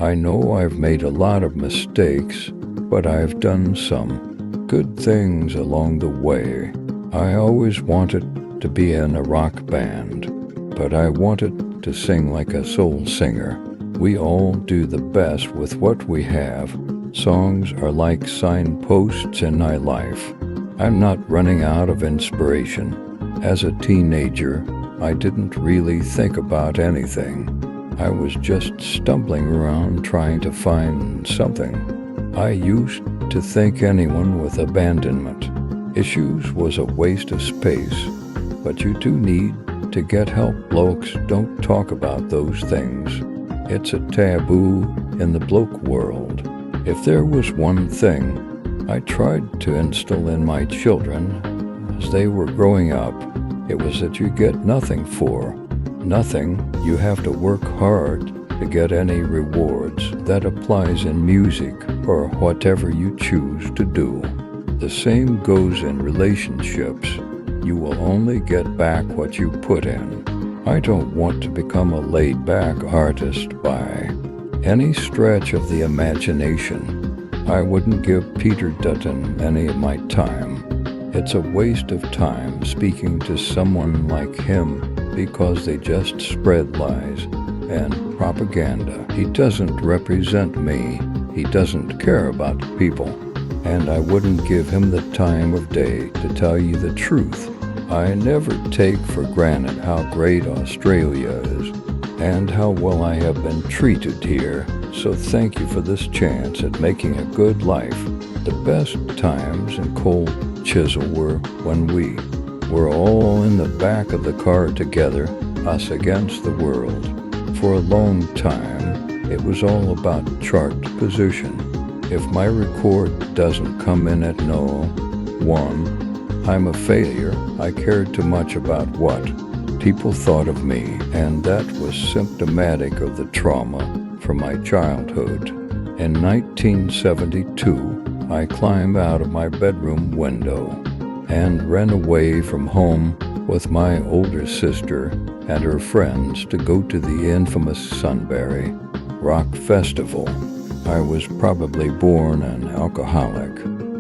I know I've made a lot of mistakes, but I've done some good things along the way. I always wanted to be in a rock band, but I wanted to sing like a soul singer. We all do the best with what we have. Songs are like signposts in my life. I'm not running out of inspiration. As a teenager, I didn't really think about anything. I was just stumbling around trying to find something. I used to think anyone with abandonment issues was a waste of space, but you do need to get help. Blokes don't talk about those things. It's a taboo in the bloke world. If there was one thing I tried to instill in my children as they were growing up, it was that you get nothing for nothing. You have to work hard to get any rewards. That applies in music or whatever you choose to do. The same goes in relationships. You will only get back what you put in. I don't want to become a laid-back artist by any stretch of the imagination. I wouldn't give Peter Dutton any of my time. It's a waste of time speaking to someone like him because they just spread lies and propaganda. He doesn't represent me. He doesn't care about people. And I wouldn't give him the time of day to tell you the truth. I never take for granted how great Australia is and how well I have been treated here. So thank you for this chance at making a good life. The best times in Cold Chisel were when we were all in the back of the car together, us against the world. For a long time, it was all about chart position. If my record doesn't come in at no. 1, I'm a failure. I cared too much about what people thought of me, and that was symptomatic of the trauma from my childhood. In 1972, I climbed out of my bedroom window and ran away from home with my older sister and her friends to go to the infamous Sunbury Rock Festival. I was probably born an alcoholic.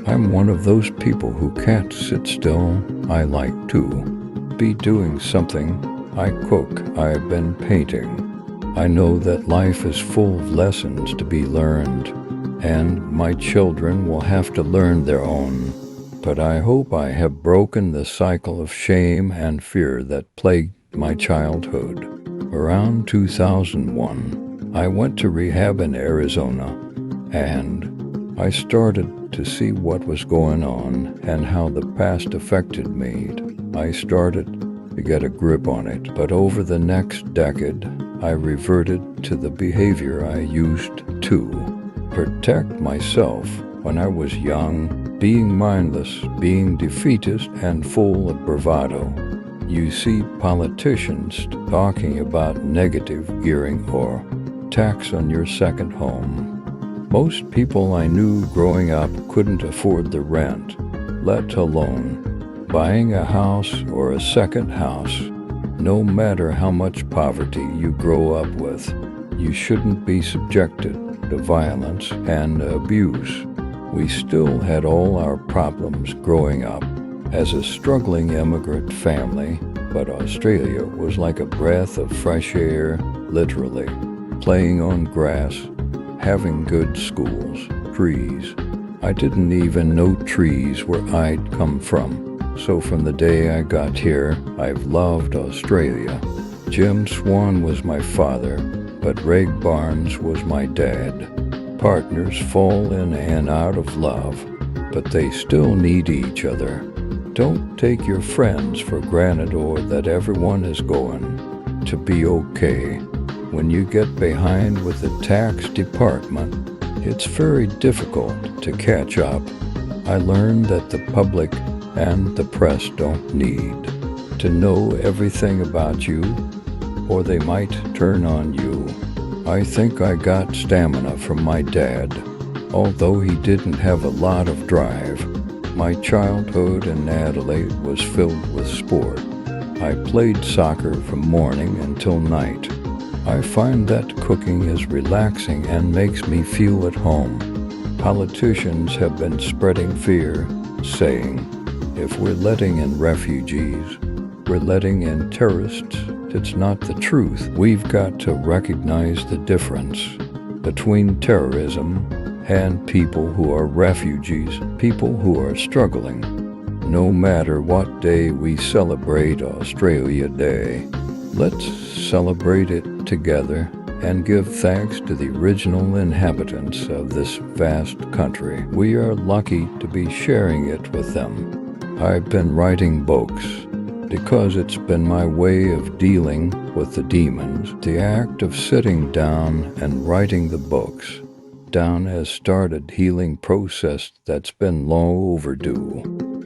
I'm one of those people who can't sit still. I like to be doing something. I cook. I've been painting. I know that life is full of lessons to be learned, and my children will have to learn their own. But I hope I have broken the cycle of shame and fear that plagued my childhood. Around 2001, I went to rehab in Arizona, and I started to see what was going on and how the past affected me. I started to get a grip on it, but over the next decade, I reverted to the behavior I used to protect myself when I was young, being mindless, being defeatist, and full of bravado. You see politicians talking about negative gearing or tax on your second home. Most people I knew growing up couldn't afford the rent, let alone buying a house or a second house. No matter how much poverty you grow up with, you shouldn't be subjected to violence and abuse. We still had all our problems growing up as a struggling immigrant family, but Australia was like a breath of fresh air, literally. Playing on grass, having good schools, trees. I didn't even know trees where I'd come from. So from the day I got here, I've loved Australia. Jim Swan was my father, but Reg Barnes was my dad. Partners fall in and out of love, but they still need each other. Don't take your friends for granted or that everyone is going to be okay. When you get behind with the tax department, it's very difficult to catch up. I learned that the public and the press don't need to know everything about you, or they might turn on you. I think I got stamina from my dad, although he didn't have a lot of drive. My childhood in Adelaide was filled with sport. I played soccer from morning until night. I find that cooking is relaxing and makes me feel at home. Politicians have been spreading fear, saying, if we're letting in refugees, we're letting in terrorists. It's not the truth. We've got to recognize the difference between terrorism and people who are refugees, people who are struggling. No matter what day we celebrate Australia Day, let's celebrate it together and give thanks to the original inhabitants of this vast country. We are lucky to be sharing it with them. I've been writing books because it's been my way of dealing with the demons. The act of sitting down and writing the books down has started healing process that's been long overdue.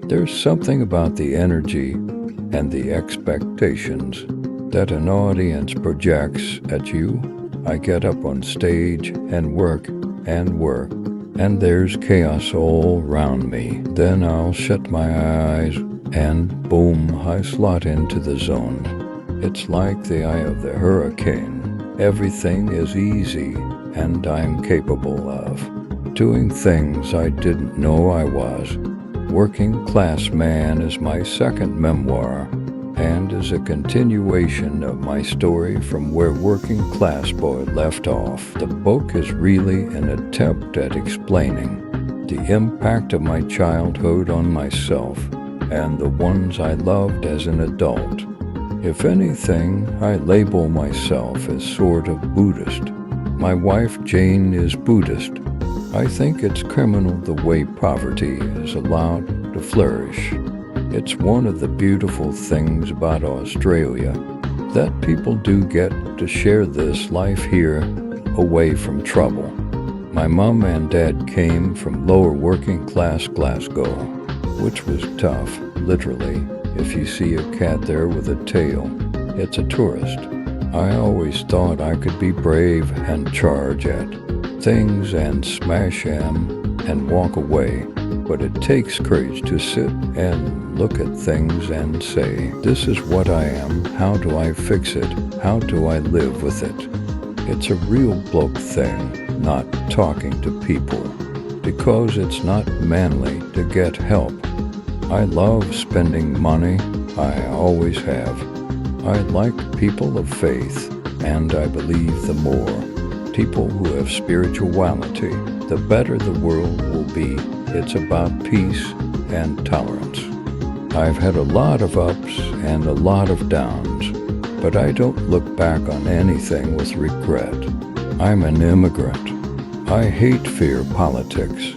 There's something about the energy and the expectations that an audience projects at you. I get up on stage and work, and there's chaos all around me. Then I'll shut my eyes and boom, I slot into the zone. It's like the eye of the hurricane. Everything is easy, and I'm capable of doing things I didn't know I was. Working Class Man is my second memoir, and is a continuation of my story from where Working Class Boy left off. The book is really an attempt at explaining the impact of my childhood on myself and the ones I loved as an adult. If anything, I label myself as sort of Buddhist. My wife Jane is Buddhist. I think it's criminal the way poverty is allowed to flourish. It's one of the beautiful things about Australia that people do get to share this life here away from trouble. My mom and dad came from lower working class Glasgow, which was tough, literally. If you see a cat there with a tail, it's a tourist. I always thought I could be brave and charge at things and smash them and walk away, but it takes courage to sit and look at things and say, this is what I am, how do I fix it, how do I live with it? It's a real bloke thing, not talking to people, because it's not manly to get help. I love spending money, I always have. I like people of faith, and I believe the more people who have spirituality, the better the world will be. It's about peace and tolerance. I've had a lot of ups and a lot of downs, but I don't look back on anything with regret. I'm an immigrant. I hate fear politics.